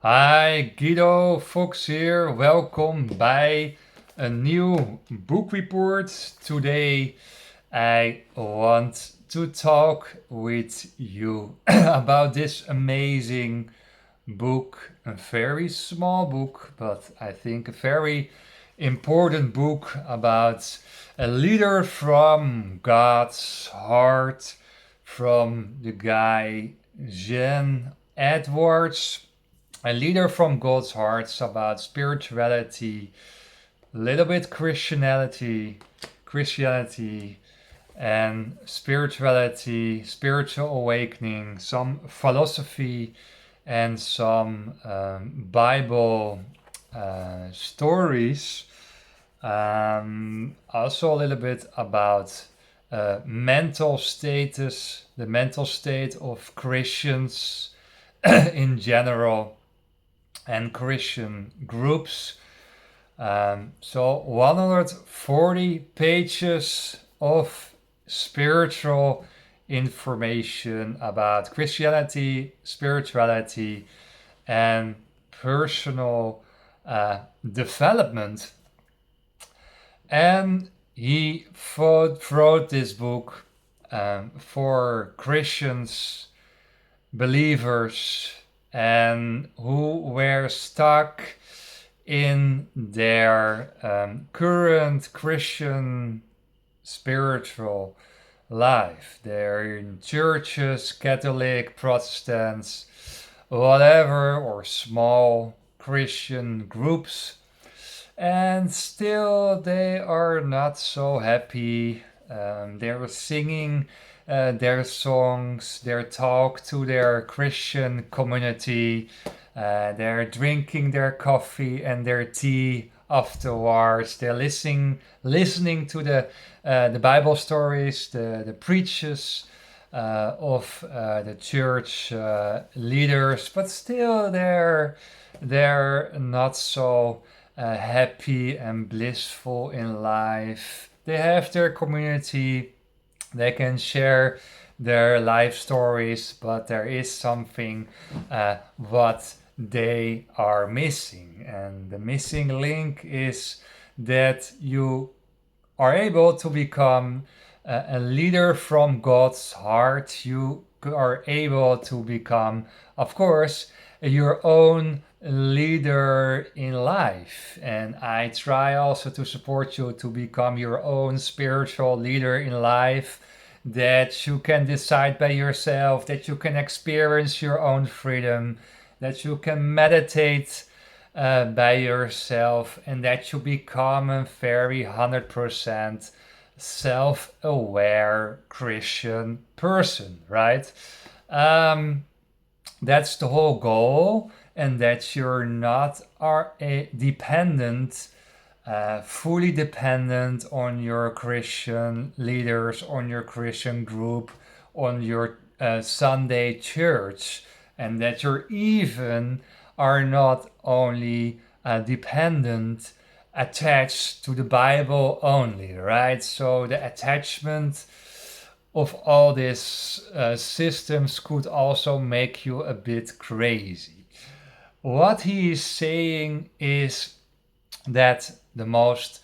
Hi, Guido Fox here. Welkom bij een nieuw book report. Today I want to talk with you about this amazing book, a very small book, but I think a very important book about a leader from God's heart, from the guy Jen Edwards, a leader from God's heart about spirituality, a little bit Christianity and spirituality, spiritual awakening, some philosophy, and some Bible stories. Also, a little bit about mental status, the mental state of Christians in general, and Christian groups. So 140 pages of spiritual information about Christianity, spirituality, and personal development. And he wrote this book for Christians, believers, and who were stuck in their current Christian spiritual life. They're in churches, Catholic, Protestants, whatever, or small Christian groups, and still they are not so happy. They're singing their songs, their talk to their Christian community. They're drinking their coffee and their tea afterwards. They're listening to the Bible stories, the preachers of the church leaders, but still they're not so happy and blissful in life. They have their community, they can share their life stories, but there is something what they are missing. And the missing link is that you are able to become a leader from God's heart. You are able to become, of course, your own leader in life. And I try also to support you to become your own spiritual leader in life, that you can decide by yourself, that you can experience your own freedom, that you can meditate by yourself, and that you become a very 100% self aware Christian person, right? Um, that's the whole goal, and that you're not are a dependent, fully dependent on your Christian leaders, on your Christian group, on your Sunday church, and that you're even are not only dependent, attached to the Bible only, right? So the attachment of all these systems could also make you a bit crazy. What he is saying is that the most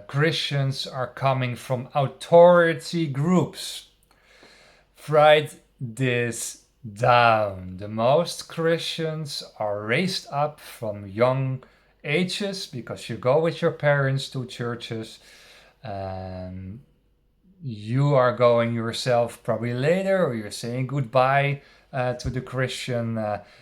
Christians are coming from authority groups. Write this down. The most Christians are raised up from young ages because you go with your parents to churches. Um, you are going yourself probably later, or you're saying goodbye to the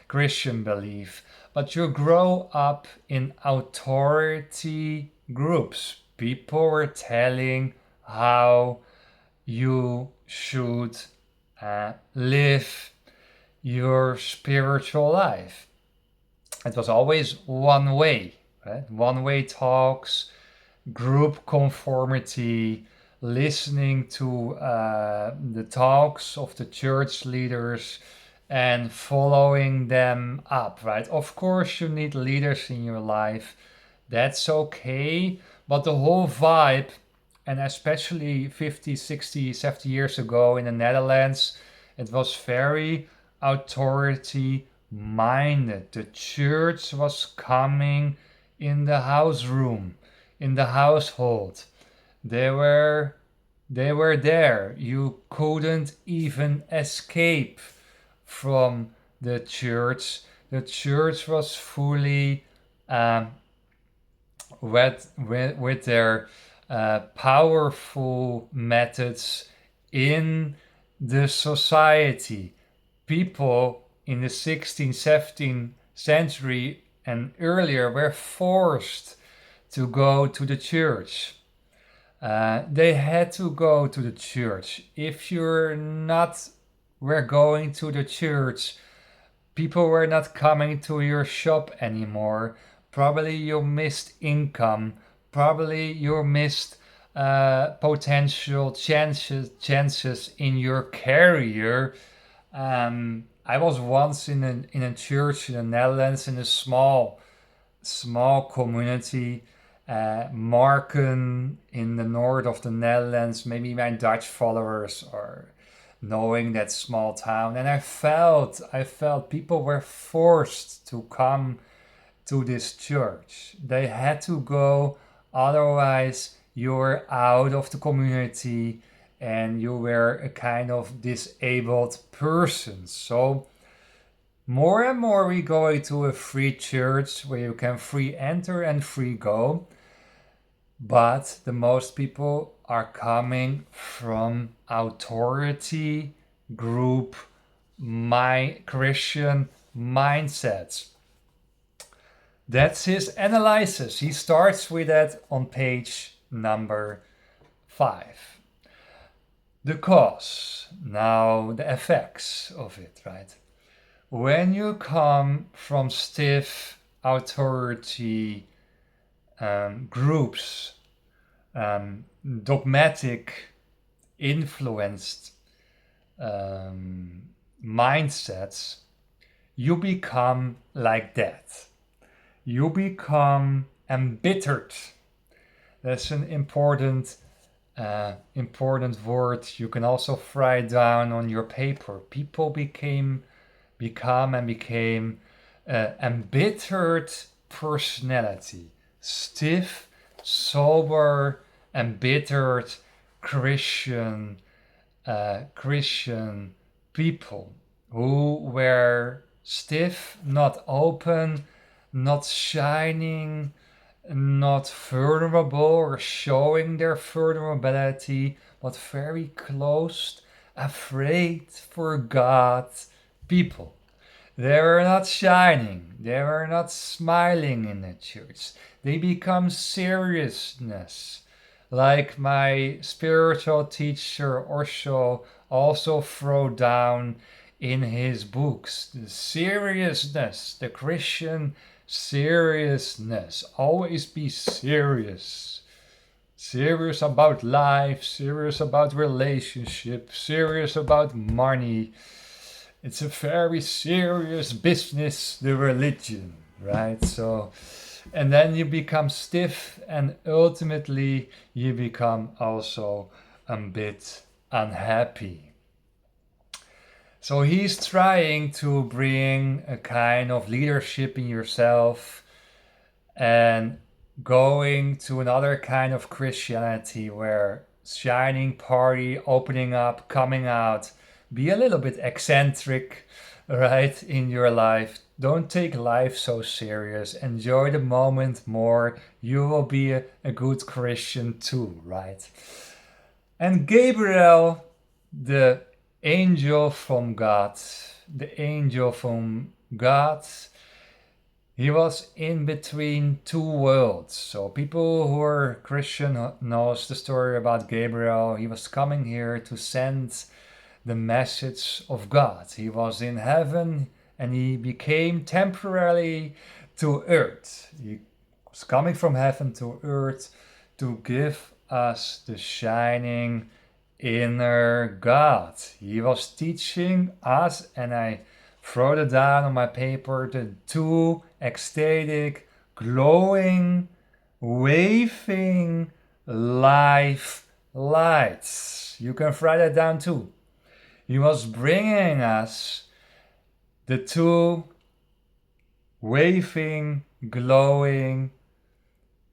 Christian belief. But you grow up in authority groups. People were telling how you should live your spiritual life. It was always one way, right? One way talks, group conformity, listening to the talks of the church leaders and following them up, right? Of course, you need leaders in your life. That's okay. But the whole vibe, and especially 50, 60, 70 years ago in the Netherlands, it was very authority minded. The church was coming in the house room, in the household. They were they were there. You couldn't even escape from the church. The church was fully um, with their powerful methods in the society. People in the 16th, 17th century and earlier were forced to go to the church. They had to go to the church. If you're not were going to the church, people were not coming to your shop anymore. Probably you missed income. Probably you missed potential chances in your career. I was once in a church in the Netherlands in a small community, Marken in the north of the Netherlands. Maybe my Dutch followers are knowing that small town, and I felt people were forced to come to this church. They had to go, otherwise you were out of the community and you were a kind of disabled person. So more and more we go to a free church where you can free enter and free go. But the most people are coming from authority group my Christian mindsets. That's his analysis. He starts with that on page number 5. The cause, now the effects of it, right? When you come from stiff authority groups, dogmatic, influenced mindsets, you become like that. You become embittered. That's an important word. You can also write down on your paper. People became embittered personality, stiff, sober, embittered Christian people who were stiff, not open, not shining, not vulnerable or showing their vulnerability, but very closed, afraid for God people. They were not shining, they were not smiling in the church. They become seriousness. Like my spiritual teacher Osho also wrote down in his books, the seriousness, the Christian seriousness. Always be serious. Serious about life, serious about relationship, serious about money. It's a very serious business, the religion, right? So, and then you become stiff, and ultimately you become also a bit unhappy. So he's trying to bring a kind of leadership in yourself and going to another kind of Christianity where shining party, opening up, coming out, be a little bit eccentric, right, in your life. Don't take life so serious. Enjoy the moment more. You will be a good Christian too, right? And Gabriel, the angel from God, the angel from God, he was in between two worlds. So people who are Christian knows the story about Gabriel. He was coming here to send the message of God. He was in heaven and he became temporarily to earth. He was coming from heaven to earth to give us the shining inner God. He was teaching us, and I wrote it down on my paper, the two ecstatic, glowing, waving life lights. You can write that down too. He was bringing us the two waving, glowing,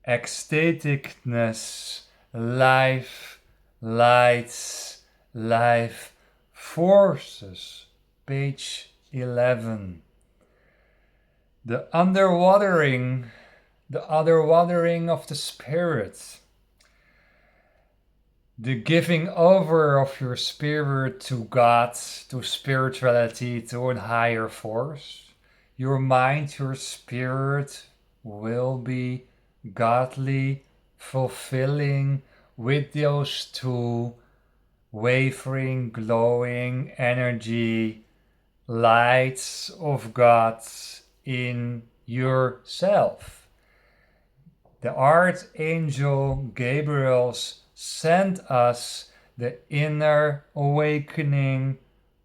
ecstaticness, life, lights, life forces. Page 11. The underwatering of the spirit. The giving over of your spirit to God, to spirituality, to a higher force. Your mind, your spirit will be godly, fulfilling with those two wavering, glowing energy, lights of God in yourself. The Archangel Gabriel sent us the inner awakening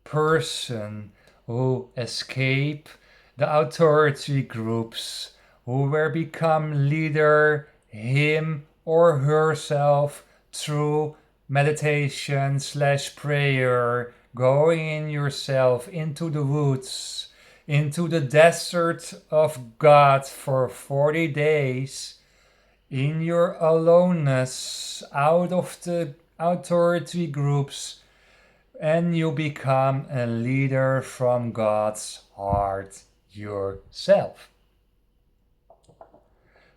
person who escape the authority groups, who were become leader him or herself through meditation / prayer, going in yourself into the woods, into the desert of God for 40 days, in your aloneness, out of the authority groups, and you become a leader from God's heart yourself.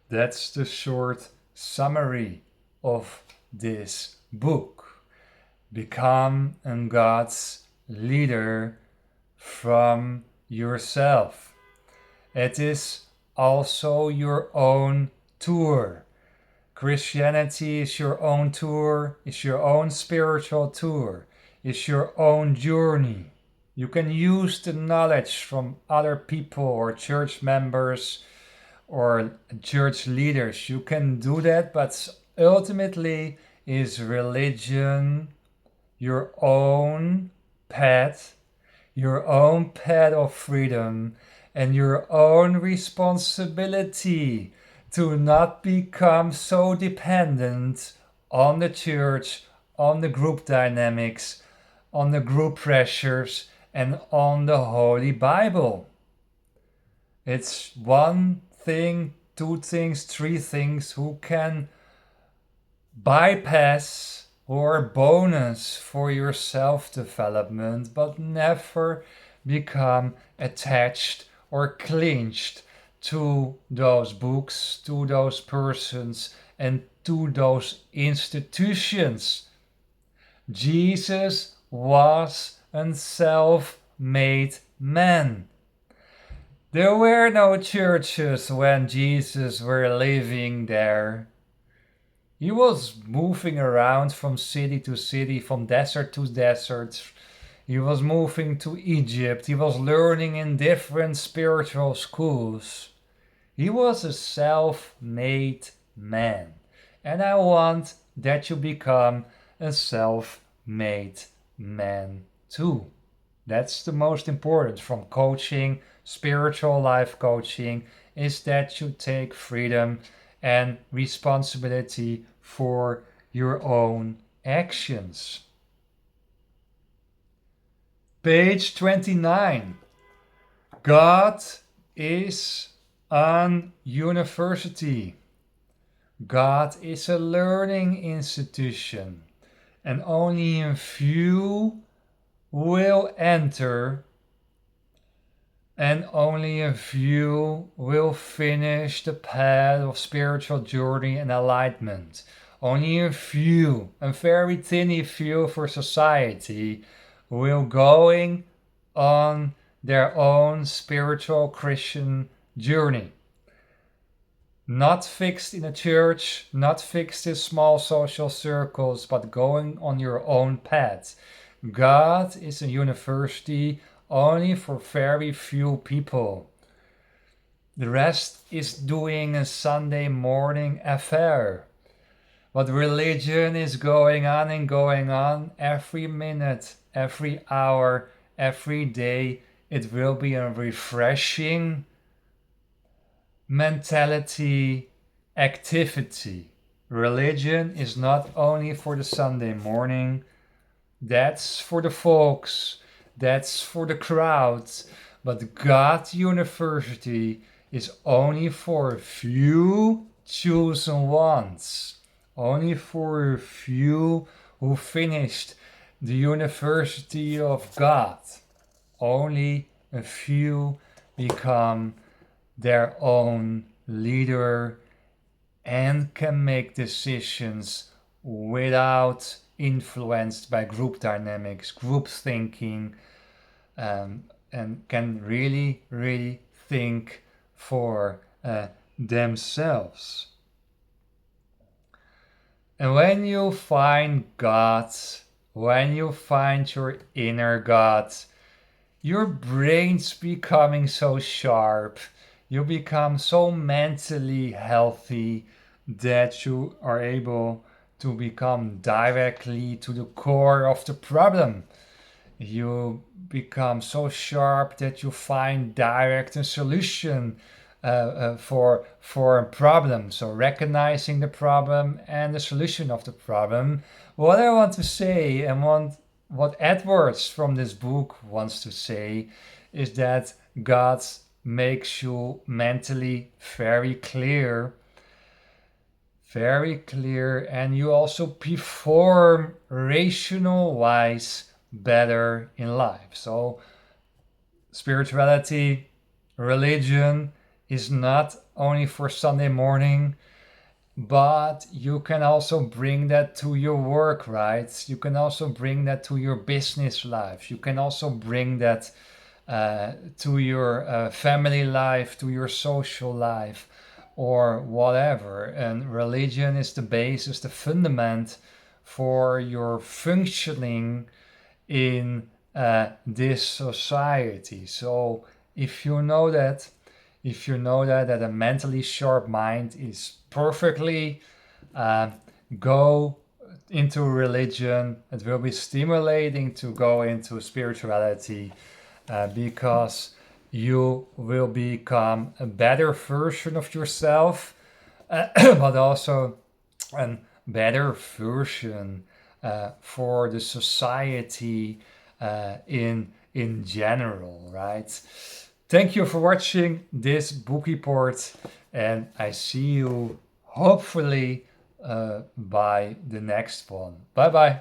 That's the short summary of this book. Become a God's leader from yourself. It is also your own tour. Christianity is your own tour, is your own spiritual tour, is your own journey. You can use the knowledge from other people or church members or church leaders. You can do that, but ultimately is religion your own path, your own path of freedom, and your own responsibility to not become so dependent on the church, on the group dynamics, on the group pressures, and on the Holy Bible. It's one thing, two things, three things who can bypass or bonus for your self-development, but never become attached or clinched to those books, to those persons, and to those institutions. Jesus was a self-made man. There were no churches when Jesus were living there. He was moving around from city to city, from desert to desert. He was moving to Egypt. He was learning in different spiritual schools. He was a self-made man. And I want that you become a self-made man too. That's the most important from coaching, spiritual life coaching, is that you take freedom and responsibility for your own actions. Page 29. God is an university. God is a learning institution, and only a few will enter, and only a few will finish the path of spiritual journey and enlightenment. Only a few, a very tiny few for society, will going on their own spiritual Christian journey. Not fixed in a church, not fixed in small social circles, but going on your own path. God is a university only for very few people. The rest is doing a Sunday morning affair. But religion is going on and going on every minute, every hour, every day. It will be a refreshing mentality, activity. Religion is not only for the Sunday morning, that's for the folks, that's for the crowds, but God University is only for a few chosen ones, only for a few who finished the University of God. Only a few become their own leader and can make decisions without influenced by group dynamics, group thinking, and can really, really think for themselves. And when you find God, when you find your inner God, your brain's becoming so sharp, you become so mentally healthy that you are able to become directly to the core of the problem. You become so sharp that you find direct a solution for a problem. So recognizing the problem and the solution of the problem. What I want to say and what Edwards from this book wants to say is that God makes you mentally very clear, and you also perform rational wise better in life. So spirituality, religion is not only for Sunday morning, but you can also bring that to your work, right? You can also bring that to your business life. You can also bring that to your family life, to your social life, or whatever. And religion is the basis, the fundament for your functioning in this society. So if you know that, that a mentally sharp mind is perfectly uh, go into religion. It will be stimulating to go into spirituality because you will become a better version of yourself, but also a better version for the society in general, right? Thank you for watching this book report, and I see you hopefully by the next one. Bye bye.